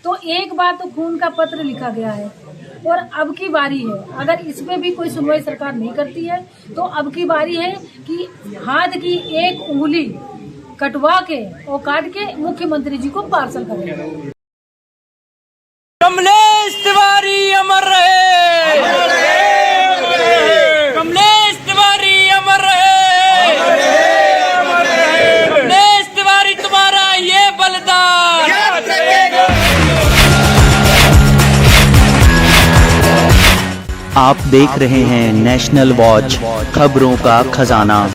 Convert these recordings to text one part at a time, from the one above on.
तो एक बार तो खून का पत्र लिखा गया है और अब की बारी है, अगर इसमें भी कोई सुनवाई सरकार नहीं करती है तो अब की बारी है कि हाथ की एक उंगली कटवा के और काट के मुख्यमंत्री जी को पार्सल करें। कमलेश तिवारी अमर रहे, कमलेश तिवारी अमर रहे, कमलेश तिवारी तुम्हारा ये बलिदान। आप देख रहे हैं नेशनल वॉच, खबरों का खजाना।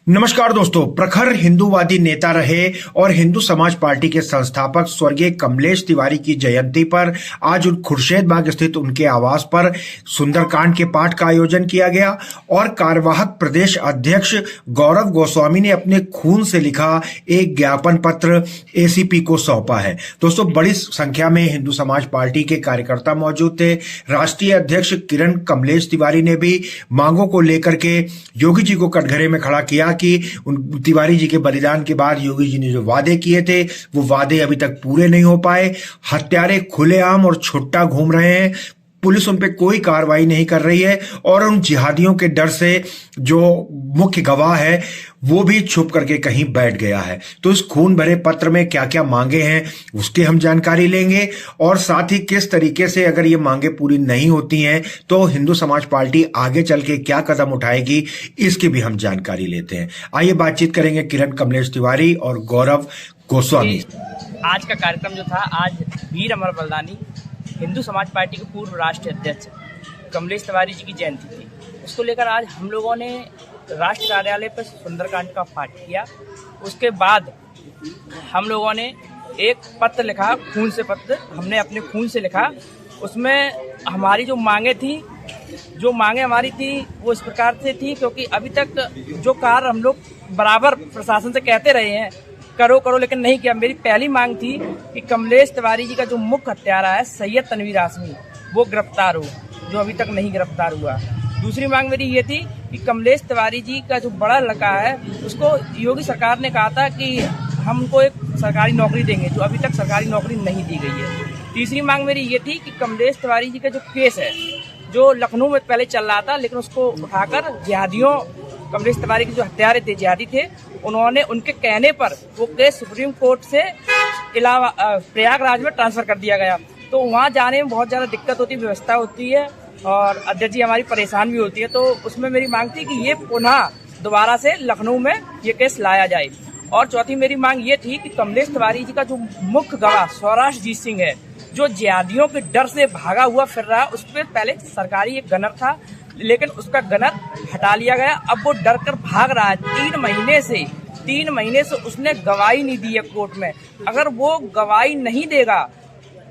नमस्कार दोस्तों, प्रखर हिंदूवादी नेता रहे और हिंदू समाज पार्टी के संस्थापक स्वर्गीय कमलेश तिवारी की जयंती पर आज खुर्शेदबाग स्थित उनके आवास पर सुंदरकांड के पाठ का आयोजन किया गया और कार्यवाहक प्रदेश अध्यक्ष गौरव गोस्वामी ने अपने खून से लिखा एक ज्ञापन पत्र एसीपी को सौंपा है। दोस्तों, बड़ी संख्या में हिंदू समाज पार्टी के कार्यकर्ता मौजूद थे। राष्ट्रीय अध्यक्ष किरण कमलेश तिवारी ने भी मांगों को लेकर के योगी जी को कटघरे में खड़ा किया कि उन तिवारी जी के बलिदान के बाद योगी जी ने जो वादे किए थे वो वादे अभी तक पूरे नहीं हो पाए। हत्यारे खुलेआम और छुट्टा घूम रहे हैं, पुलिस उन पे कोई कार्रवाई नहीं कर रही है और उन जिहादियों के डर से जो मुख्य गवाह है वो भी छुप करके कहीं बैठ गया है। तो इस खून भरे पत्र में क्या क्या मांगे हैं उसकी हम जानकारी लेंगे और साथ ही किस तरीके से अगर ये मांगे पूरी नहीं होती हैं तो हिंदू समाज पार्टी आगे चल के क्या कदम उठाएगी इसकी भी हम जानकारी लेते हैं। आइए बातचीत करेंगे किरण कमलेश तिवारी और गौरव गोस्वामी। आज का कार्यक्रम जो था, आज वीर अमर बलिदानी हिंदू समाज पार्टी के पूर्व राष्ट्रीय अध्यक्ष कमलेश तिवारी जी की जयंती थी। उसको लेकर आज हम लोगों ने राष्ट्र कार्यालय पर सुंदरकांड का पाठ किया। उसके बाद हम लोगों ने एक पत्र लिखा, खून से पत्र हमने अपने खून से लिखा। उसमें हमारी जो मांगे हमारी थी वो इस प्रकार से थी, क्योंकि अभी तक जो कार्य हम लोग बराबर प्रशासन से कहते रहे हैं करो लेकिन नहीं किया। मेरी पहली मांग थी कि कमलेश तिवारी जी का जो मुख्य हत्यारा है सैयद तनवीर आसमी वो गिरफ्तार हो, जो अभी तक नहीं गिरफ्तार हुआ। दूसरी मांग मेरी ये थी कि कमलेश तिवारी जी का जो बड़ा लड़का है उसको योगी सरकार ने कहा था कि हम उनको एक सरकारी नौकरी देंगे, जो अभी तक सरकारी नौकरी नहीं दी गई है। तीसरी मांग मेरी ये थी कि कमलेश तिवारी जी का जो केस है जो लखनऊ में पहले चल रहा था, लेकिन उसको उठाकर जिहादियों, कमलेश तिवारी के जो हत्यारे थे जिहादी थे, उन्होंने उनके कहने पर वो केस सुप्रीम कोर्ट से प्रयागराज में ट्रांसफर कर दिया गया। तो वहाँ जाने में बहुत ज़्यादा दिक्कत होती है, व्यवस्था होती है और अध्यक्ष जी हमारी परेशान भी होती है। तो उसमें मेरी मांग थी कि ये पुनः दोबारा से लखनऊ में ये केस लाया जाए। और चौथी मेरी मांग ये थी कि कमलेश तिवारी जी का जो मुख्य गवाह स्वराज जीत सिंह है, जो जिहादियों के डर से भागा हुआ फिर रहा, उस पर पहले सरकारी एक गनर था लेकिन उसका गनर हटा लिया गया। अब वो डर कर भाग रहा है। 3 महीने से उसने गवाही नहीं दी है कोर्ट में। अगर वो गवाही नहीं देगा,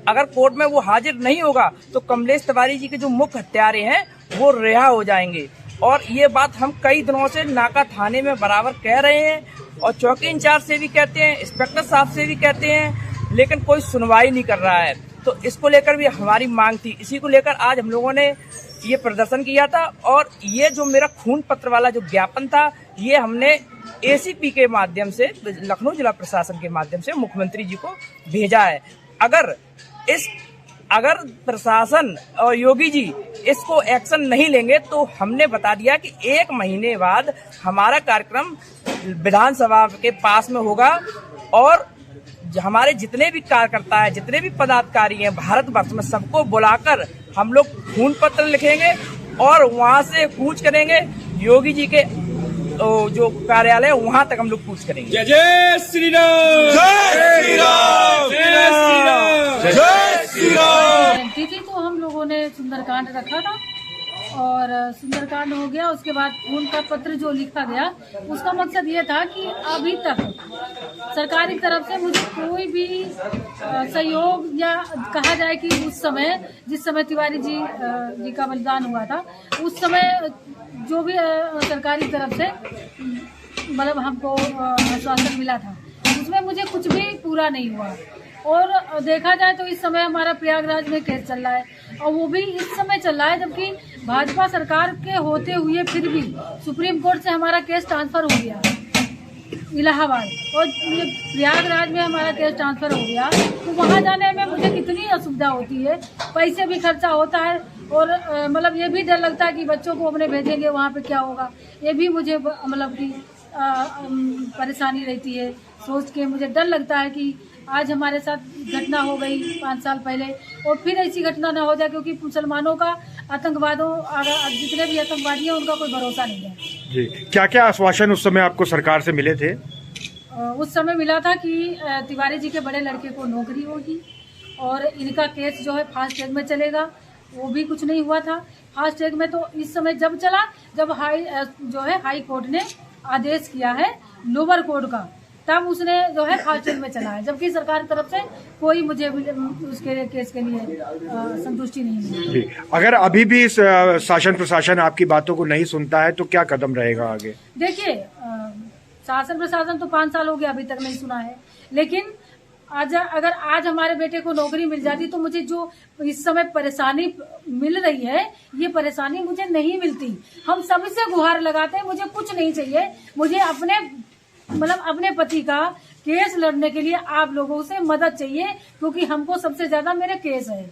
अगर कोर्ट में वो हाजिर नहीं होगा तो कमलेश तिवारी जी के जो मुख्य हत्यारे हैं वो रिहा हो जाएंगे। और ये बात हम कई दिनों से नाका थाने में बराबर कह रहे हैं और चौकी इंचार्ज से भी कहते हैं, इंस्पेक्टर साहब से भी कहते हैं, लेकिन कोई सुनवाई नहीं कर रहा है। तो इसको लेकर भी हमारी मांग थी। इसी को लेकर आज हम लोगों ने ये प्रदर्शन किया था और ये जो मेरा खून पत्र वाला जो ज्ञापन था ये हमने एसीपी के माध्यम से, लखनऊ जिला प्रशासन के माध्यम से मुख्यमंत्री जी को भेजा है। अगर प्रशासन और योगी जी इसको एक्शन नहीं लेंगे तो हमने बता दिया कि 1 महीने बाद हमारा कार्यक्रम विधानसभा के पास में होगा और हमारे जितने भी कार्यकर्ता हैं, जितने भी पदाधिकारी हैं भारतवर्ष में, सबको बुलाकर हम लोग खून पत्र लिखेंगे और वहां से कूच करेंगे योगी जी के जो कार्यालय है वहां तक हम लोग कूच करेंगे। जय जय श्री राम, जय श्री राम, जय श्री राम, जय श्री राम। तो हम लोगों ने सुंदरकांड रखा था और सुंदरकांड हो गया। उसके बाद खून का पत्र जो लिखा गया उसका मकसद ये था कि अभी तक सरकार की तरफ से मुझे कोई भी सहयोग या कहा जाए कि उस समय जिस समय तिवारी जी का बलिदान हुआ था उस समय जो भी सरकारी तरफ से मतलब हमको आश्वासन मिला था उसमें मुझे कुछ भी पूरा नहीं हुआ। और देखा जाए तो इस समय हमारा प्रयागराज में केस चल रहा है और वो भी इस समय चल रहा है जबकि भाजपा सरकार के होते हुए फिर भी सुप्रीम कोर्ट से हमारा केस ट्रांसफर हो गया। इलाहाबाद, और ये प्रयागराज में हमारा केस ट्रांसफर हो गया, तो वहाँ जाने में मुझे कितनी असुविधा होती है, पैसे भी खर्चा होता है, और मतलब ये भी डर लगता है कि बच्चों को अपने भेजेंगे वहाँ पे क्या होगा, ये भी मुझे मतलब कि परेशानी रहती है। सोच के मुझे डर लगता है कि आज हमारे साथ घटना हो गई 5 साल पहले, और फिर ऐसी घटना ना हो जाए, क्योंकि मुसलमानों का जितने भी आतंकवादी हैं उनका कोई भरोसा नहीं है। जी, क्या क्या आश्वासन उस समय आपको सरकार से मिले थे? उस समय मिला था कि तिवारी जी के बड़े लड़के को नौकरी होगी, और इनका केस जो है फास्ट ट्रैक में चलेगा, वो भी कुछ नहीं हुआ था। फास्ट ट्रैक में तो इस समय जब चला, जब हाई कोर्ट ने आदेश किया है लोअर कोर्ट का, तब उसने जो है फास्ट ट्रैक में चला है, जबकि सरकार की तरफ से कोई मुझे उसके केस के लिए संतुष्टि नहीं मिली। अगर अभी भी शासन प्रशासन आपकी बातों को नहीं सुनता है तो क्या कदम रहेगा आगे? देखिए, शासन प्रशासन तो 5 साल हो गया, अभी तक नहीं सुना है, लेकिन अगर आज हमारे बेटे को नौकरी मिल जाती तो मुझे जो इस समय परेशानी मिल रही है, ये परेशानी मुझे नहीं मिलती। हम सबसे गुहार लगाते हैं, मुझे कुछ नहीं चाहिए, मुझे अपने पति का केस लड़ने के लिए आप लोगों से मदद चाहिए, क्योंकि हमको सबसे ज्यादा मेरे केस है,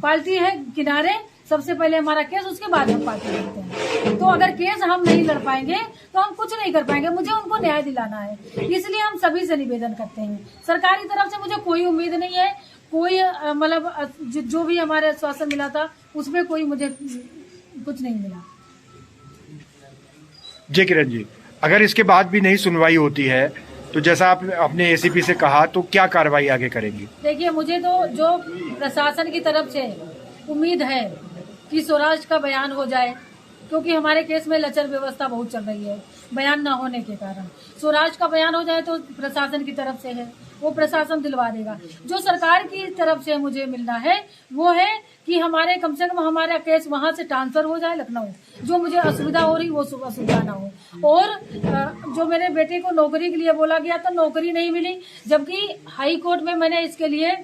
पार्टी है किनारे, सबसे पहले हमारा केस, उसके बाद हम पार्टी लड़ते हैं। तो अगर केस हम नहीं लड़ पाएंगे तो हम कुछ नहीं कर पाएंगे, मुझे उनको न्याय दिलाना है, इसलिए हम सभी से निवेदन करते हैं। सरकार की तरफ से मुझे कोई उम्मीद नहीं है, कोई मतलब जो भी हमारे आश्वासन मिला था उसमें कोई मुझे कुछ नहीं मिला। जय किरण जी, अगर इसके बाद भी नहीं सुनवाई होती है तो जैसा आप अपने एसीपी से कहा, तो क्या कार्रवाई आगे करेंगी? देखिए, मुझे तो जो प्रशासन की तरफ से उम्मीद है कि स्वराज का बयान हो जाए, क्योंकि हमारे केस में लचर व्यवस्था बहुत चल रही है बयान न होने के कारण। स्वराज का बयान हो जाए तो प्रशासन की तरफ से है, वो प्रशासन दिलवा देगा। जो सरकार की तरफ से मुझे मिलना है वो है कि हमारे कम से कम हमारा केस वहां से ट्रांसफर हो जाए लखनऊ, जो मुझे असुविधा हो रही वो असुविधा ना हो। और जो मेरे बेटे को नौकरी के लिए बोला गया तो नौकरी नहीं मिली, जबकि हाई कोर्ट में मैंने इसके लिए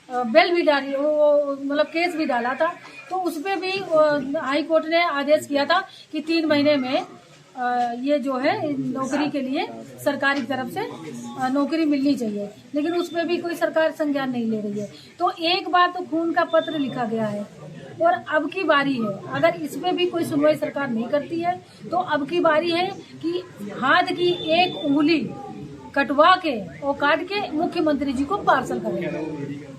बेल भी डाली, मतलब केस भी डाला था, तो उसपे भी हाई कोर्ट ने आदेश किया था कि 3 महीने में ये जो है नौकरी के लिए सरकार की तरफ से नौकरी मिलनी चाहिए, लेकिन उसपे भी कोई सरकार संज्ञान नहीं ले रही है। तो एक बार तो खून का पत्र लिखा गया है, और अब की बारी है, अगर इसमें भी कोई सुनवाई सरकार नहीं करती है तो अब की बारी है कि हाथ की एक उंगली कटवा के और काट के मुख्यमंत्री जी को पार्सल करें।